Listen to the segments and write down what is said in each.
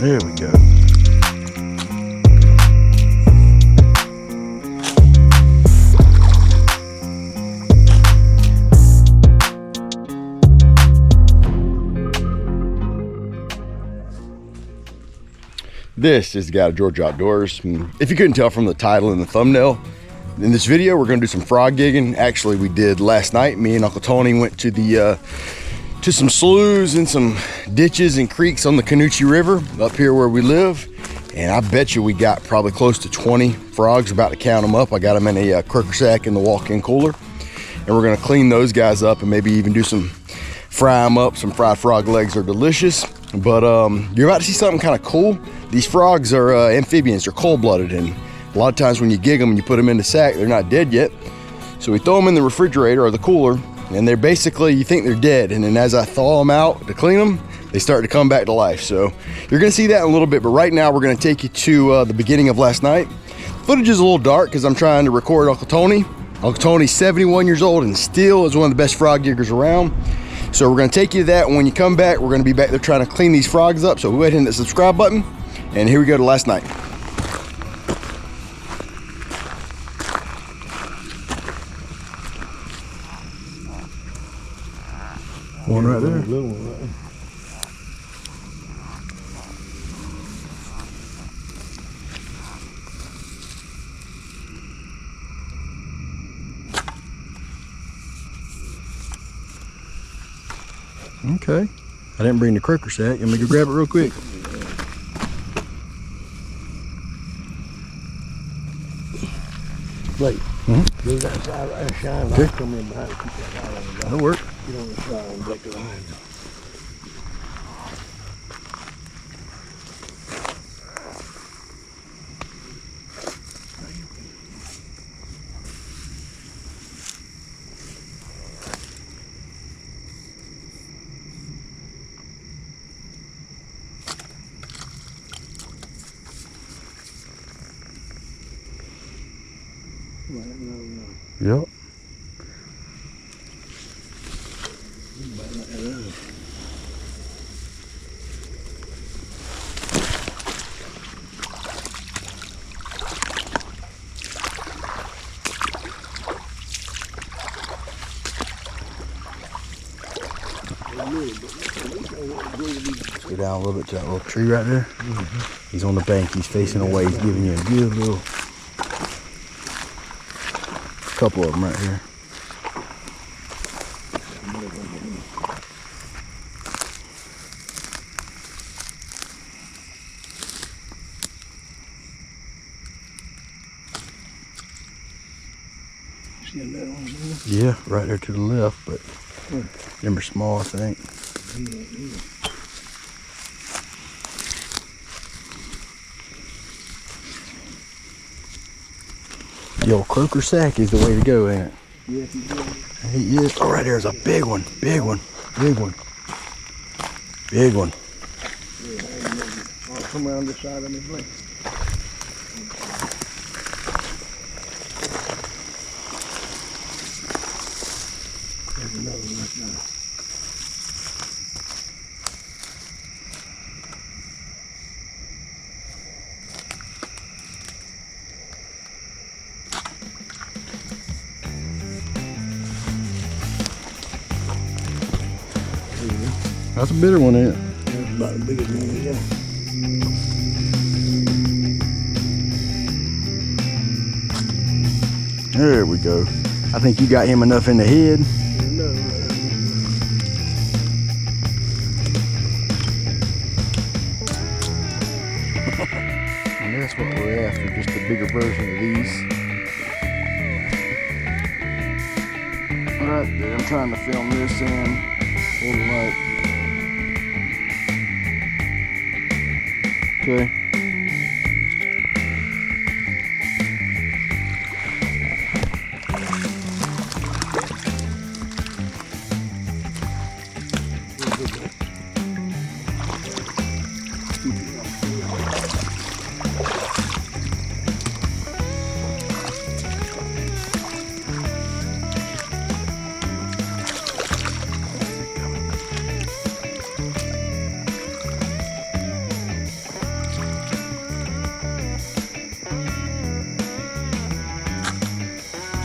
There we go. This is the guy at Georgia Outdoors. If you couldn't tell from the title and the thumbnail, in this video we're going to do some frog gigging. Actually, we did last night. Me and Uncle Tony went to the to some sloughs and some ditches and creeks on the Canoochee River up here where we live, and I bet you we got probably close to 20 frogs. About to count them up. I got them in a croaker sack in the walk-in cooler, and we're going to clean those guys up and maybe even do some fry them up. Some fried frog legs are delicious. But you're about to see something kind of cool. These frogs are amphibians. They're cold-blooded, and a lot of times when you gig them and you put them in the sack, they're not dead yet. So we throw them in the refrigerator or the cooler, and they're basically, you think they're dead, and then as I thaw them out to clean them, they start to come back to life. So you're gonna see that in a little bit, but right now we're gonna take you to the beginning of last night. Footage is a little dark because I'm trying to record Uncle Tony. Uncle Tony's 71 years old and still is one of the best frog giggers around. So we're gonna take you to that, and when you come back, we're gonna be back there trying to clean these frogs up. So go ahead and hit the subscribe button, and here we go to last night. One right there. Little one right there. Okay. I didn't bring the croaker sack. Let me go grab it real quick. Blake, go that side right there, shine light, come in behind and keep that light on. That'll work. Get on the side and Blake behind. Yep. Let's go down a little bit to that little tree right there. He's on the bank. He's facing away. He's giving you a good little couple of them right here. See another one? Yeah, right there to the left, but them are small, I think. The old croaker sack is the way to go, ain't it? Yes, he did. He is. Oh, right there's a big one. Big one. Big one. Big one. I'll come around this side of me, Blake. There's another one right now. That's a bitter one, ain't it? That's about the biggest one we got. There we go. I think you got him enough in the head. And that's what we're after, just a bigger version of these. Alright, I'm trying to film this in full light. Okay.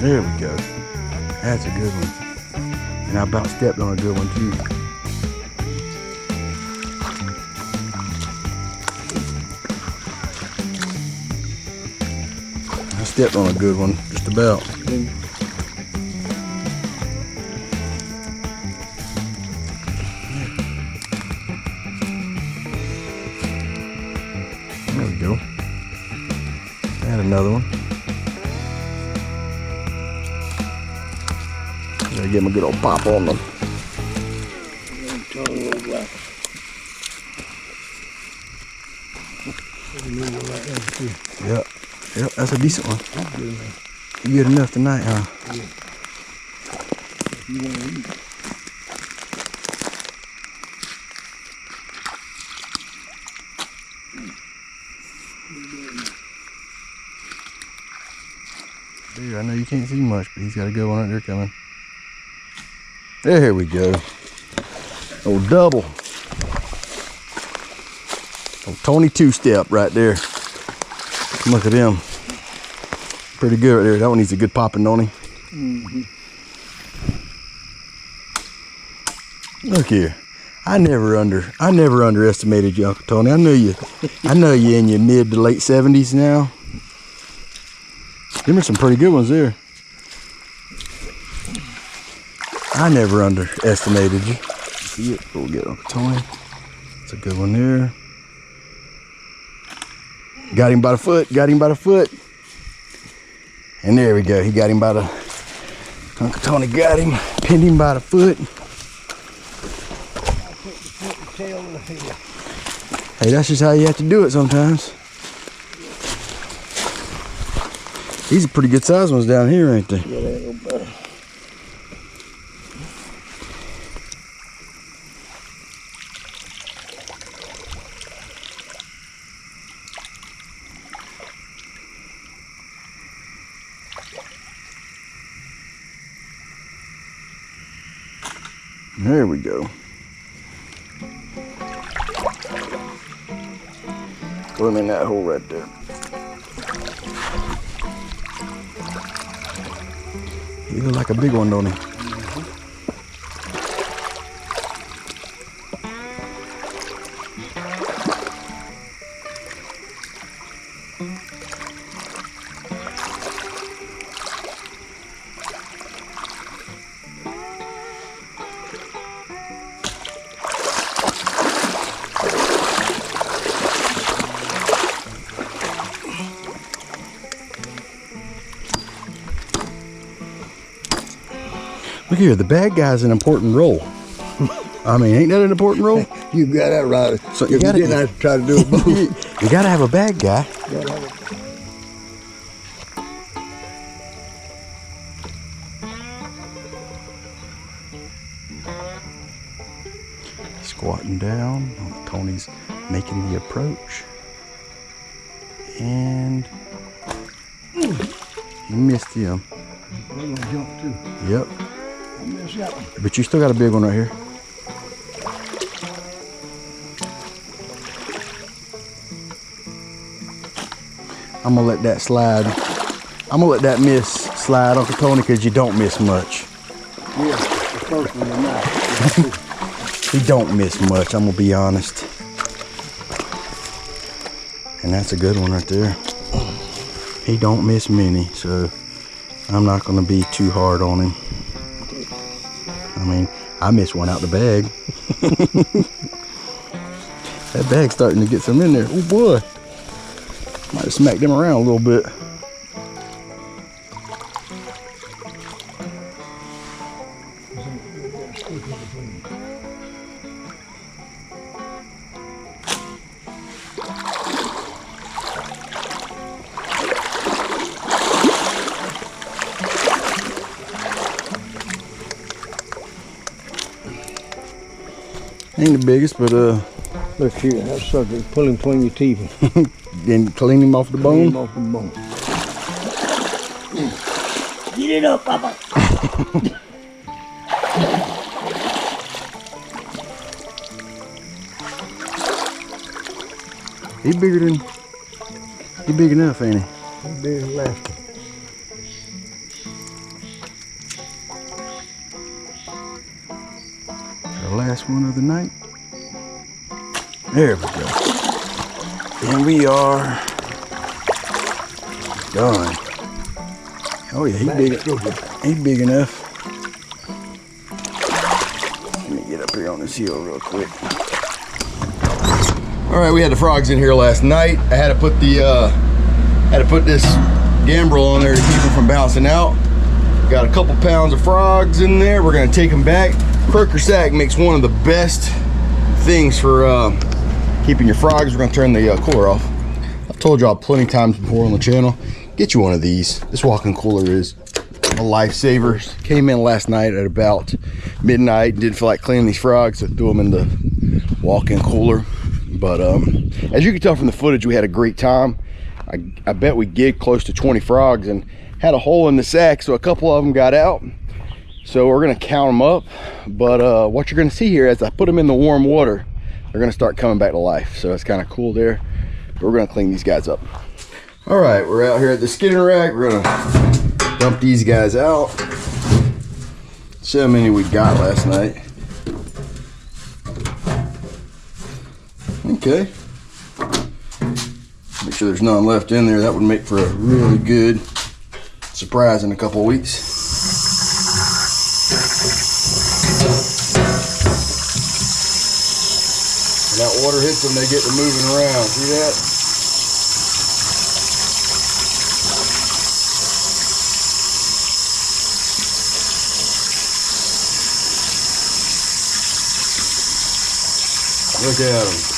There we go. That's a good one. And I about stepped on a good one too. I stepped on a good one, just about. There we go. And another one. Gotta give them a good old pop on them. Yep. Yep, that's a decent one. You good enough tonight, huh? Yeah. If you want to eat. Dude, I know you can't see much, but he's got a good one right there coming. There we go. Old double. Old Tony two-step right there. Look at him. Pretty good right there. That one needs a good popping, don't he? Mm-hmm. Look here. I never underestimated you, Uncle Tony. I know you in your mid to late 70s now. There were some pretty good ones there. I never underestimated you. See it? We'll get Uncle Tony. That's a good one there. Got him by the foot. Got him by the foot. And there we go. He got him by the. Uncle Tony got him. Pinned him by the foot. Hey, that's just how you have to do it sometimes. These are pretty good sized ones down here, ain't they? Yeah, they ain't no better. There we go. Put him in that hole right there. He looks like a big one, don't he? Look here, the bad guy's an important role. I mean, ain't that an important role? You got that right. So you didn't have to try to do it both. You gotta have a bad guy. Squatting down. Tony's making the approach. And he missed him. We're gonna jump too. Yep. I missed that one. But you still got a big one right here. I'm gonna let that slide. I'm gonna let that miss slide, Uncle Tony, because you don't miss much. Yeah, the first one tonight. He don't miss much, I'm gonna be honest. And that's a good one right there. He don't miss many, so I'm not gonna be too hard on him. I mean, I missed one out the bag. That bag's starting to get some in there. Oh boy. Might have smacked him around a little bit. Ain't the biggest, but Look here, that sucker, pull him between your teeth. and clean him off the Clean him bone. off the bone. Get it up, Papa. He big enough, ain't he? He's big as last one. the last one of the night. There we go. And we are done. Oh yeah, he's big enough. Let me get up here on this hill real quick. All right, we had the frogs in here last night. I had to put this gambrel on there to keep them from bouncing out. Got a couple pounds of frogs in there. We're gonna take them back. Croaker sack makes one of the best things for keeping your frogs. We're gonna turn the cooler off. I've told y'all plenty of times before on the channel, get you one of these. This walk-in cooler is a lifesaver. Came in last night at about midnight and didn't feel like cleaning these frogs, so threw them in the walk-in cooler. But as you can tell from the footage, we had a great time. I bet we gigged close to 20 frogs and had a hole in the sack, so a couple of them got out. So we're gonna count them up. But what you're gonna see here, as I put them in the warm water, they're gonna start coming back to life. So it's kind of cool there. But we're gonna clean these guys up. All right, we're out here at the skinning rack. We're gonna dump these guys out. See how many we got last night. Okay. Make sure there's none left in there. That would make for a really good surprise in a couple of weeks. When that water hits them, they get to moving around. See that? Look at them.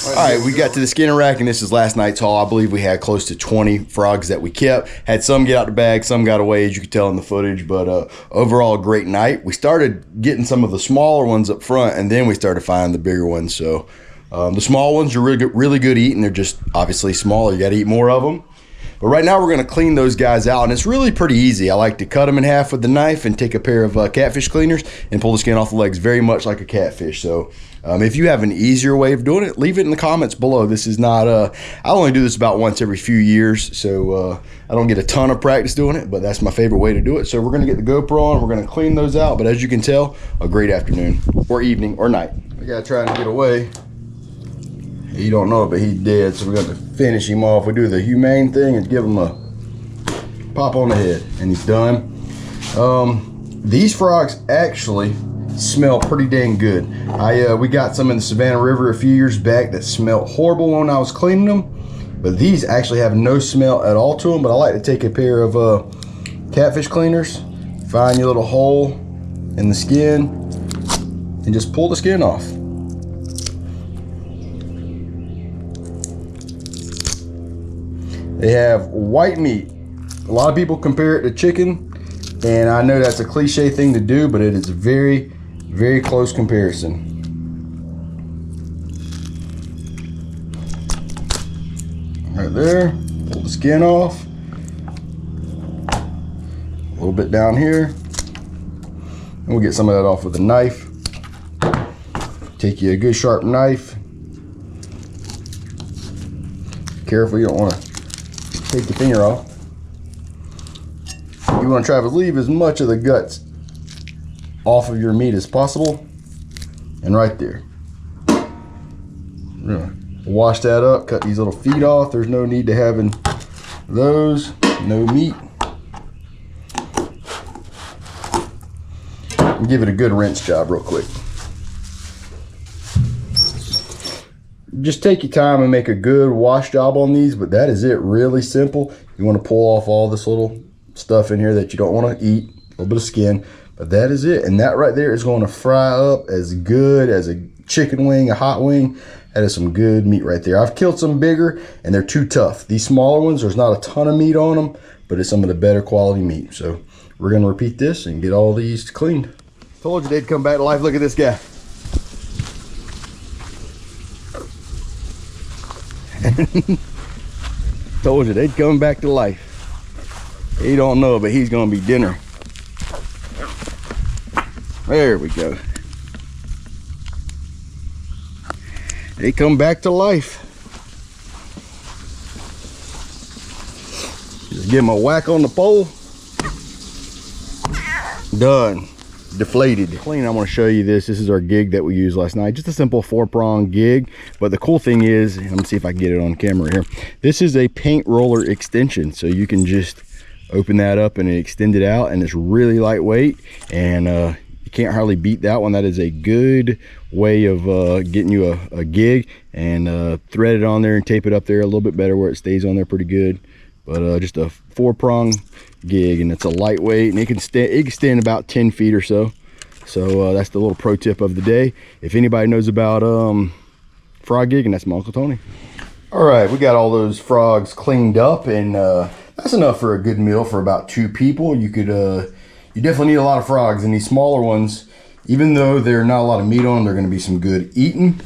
All right, we got to the skinning rack, and this is last night's haul. I believe we had close to 20 frogs that we kept. Had some get out the bag, some got away, as you can tell in the footage, but overall, a great night. We started getting some of the smaller ones up front, and then we started finding the bigger ones. So the small ones are really good eating. They're just obviously smaller. You got to eat more of them. But right now, we're going to clean those guys out, and it's really pretty easy. I like to cut them in half with the knife and take a pair of catfish cleaners and pull the skin off the legs, very much like a catfish. So if you have an easier way of doing it, leave it in the comments below. This is not, I only do this about once every few years, so I don't get a ton of practice doing it, but that's my favorite way to do it. So we're going to get the GoPro on, we're going to clean those out, but as you can tell, a great afternoon or evening or night. The guy trying to get away. You don't know it, but he's dead, so we're going to finish him off. We do the humane thing and give him a pop on the head, and he's done. These frogs actually smell pretty dang good. We got some in the Savannah River a few years back that smelled horrible when I was cleaning them, but these actually have no smell at all to them. But I like to take a pair of catfish cleaners, find your little hole in the skin, and just pull the skin off. They have white meat. A lot of people compare it to chicken, and I know that's a cliche thing to do, but it is a very, very close comparison. Right there, pull the skin off. A little bit down here. And we'll get some of that off with a knife. Take you a good sharp knife. Careful, you don't want to take the finger off. You want to try to leave as much of the guts off of your meat as possible. And right there. We're gonna wash that up, cut these little feet off. There's no need to having those. No meat. And give it a good rinse job real quick. Just take your time and make a good wash job on these, but that is it. Really simple. You want to pull off all this little stuff in here that you don't want to eat, a little bit of skin, but that is it. And that right there is going to fry up as good as a chicken wing, a hot wing. That is some good meat right there. I've killed some bigger and they're too tough. These smaller ones, there's not a ton of meat on them, but it's some of the better quality meat. So we're going to repeat this and get all these cleaned. Told you they'd come back to life. Look at this guy. Told you they'd come back to life. He don't know, but he's gonna be dinner. There we go. They come back to life. Just give them a whack on the pole. Done. Deflated. Clean. I want to show you this. This is our gig that we used last night. Just a simple 4-prong gig. But the cool thing is, let me see if I can get it on camera here. This is a paint roller extension. So you can just open that up and extend it out, and it's really lightweight, and you can't hardly beat that one. That is a good way of getting you a gig, and thread it on there and tape it up there a little bit better where it stays on there pretty good. But just a 4-prong gig, and it's a lightweight, and it can stand about 10 feet or so. So that's the little pro tip of the day. If anybody knows about frog gigging, that's my Uncle Tony. All right, we got all those frogs cleaned up, and that's enough for a good meal for about 2 people. You could, you definitely need a lot of frogs, and these smaller ones, even though they're not a lot of meat on them, they're gonna be some good eating.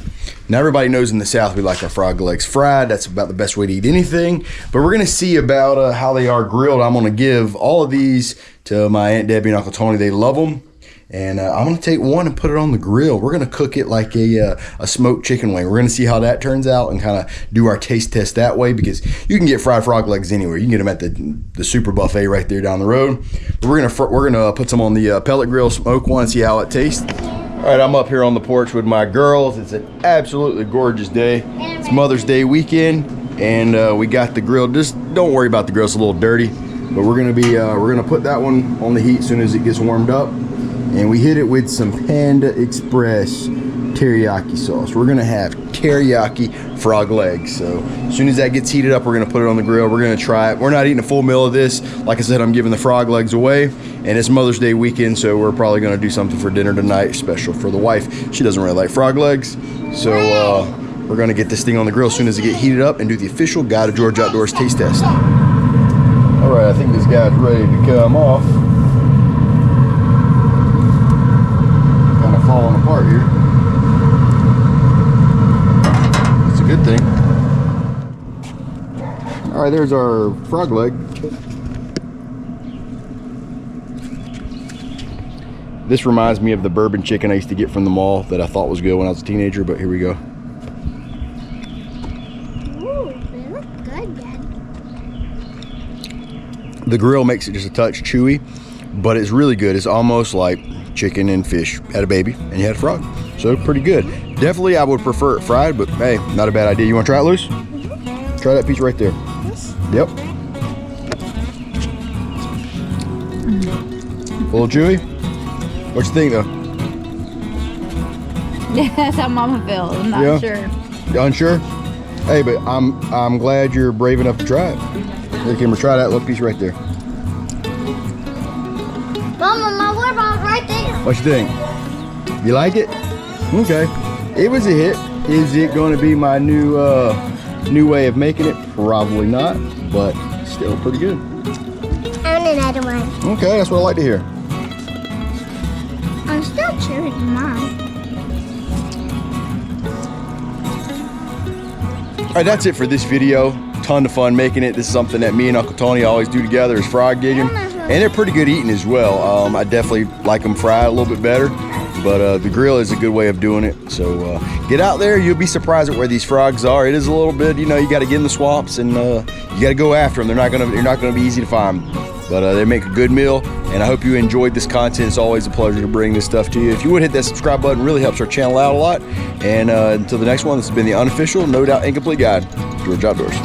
Now everybody knows in the South we like our frog legs fried. That's about the best way to eat anything. But we're gonna see about how they are grilled. I'm gonna give all of these to my Aunt Debbie and Uncle Tony. They love them. And I'm gonna take one and put it on the grill. We're gonna cook it like a smoked chicken wing. We're gonna see how that turns out and kind of do our taste test that way, because you can get fried frog legs anywhere. You can get them at the super buffet right there down the road. But we're gonna put some on the pellet grill, smoke one, and see how it tastes. All right, I'm up here on the porch with my girls. It's an absolutely gorgeous day. It's Mother's Day weekend, and we got the grill. Just don't worry about the grill; it's a little dirty. But we're gonna put that one on the heat as soon as it gets warmed up. And we hit it with some Panda Express teriyaki sauce. We're gonna have teriyaki frog legs. So as soon as that gets heated up, we're gonna put it on the grill. We're gonna try it. We're not eating a full meal of this. Like I said, I'm giving the frog legs away, and it's Mother's Day weekend, so we're probably gonna do something for dinner tonight, special for the wife. She doesn't really like frog legs. So we're gonna get this thing on the grill as soon as it get heated up and do the official Guide to Georgia Outdoors taste test. All right, I think this guy's ready to come off. Falling apart here. It's a good thing. All right, there's our frog leg. This reminds me of the bourbon chicken I used to get from the mall that I thought was good when I was a teenager, but here we go. Ooh, they look good, Dad. The grill makes it just a touch chewy, but it's really good. It's almost like chicken and fish had a baby and you had a frog, so pretty good. Definitely I would prefer it fried, but hey, not a bad idea. You want to try it, Luce? Mm-hmm. Try that piece right there. This? Yep. A little chewy. What you think though? Yeah, that's how Mama feels. I'm not sure. You unsure? Hey, but I'm glad you're brave enough to try it. Here, Kimber, try that little piece right there. Mama, my water bottle's right there. What you think? You like it? Okay. It was a hit. Is it going to be my new way of making it? Probably not, but still pretty good. I want another one. Okay, that's what I like to hear. I'm still chewing mine. All right, that's it for this video. Ton of fun making it. This is something that me and Uncle Tony always do together, is frog gigging. And they're pretty good eating as well. I definitely like them fried a little bit better, but the grill is a good way of doing it. So get out there. You'll be surprised at where these frogs are. It is a little bit, you know, you got to get in the swamps, and you got to go after them. They're not gonna be easy to find, but they make a good meal. And I hope you enjoyed this content. It's always a pleasure to bring this stuff to you. If you would hit that subscribe button, it really helps our channel out a lot. And until the next one, this has been the unofficial, no doubt incomplete guide, Georgia Outdoors.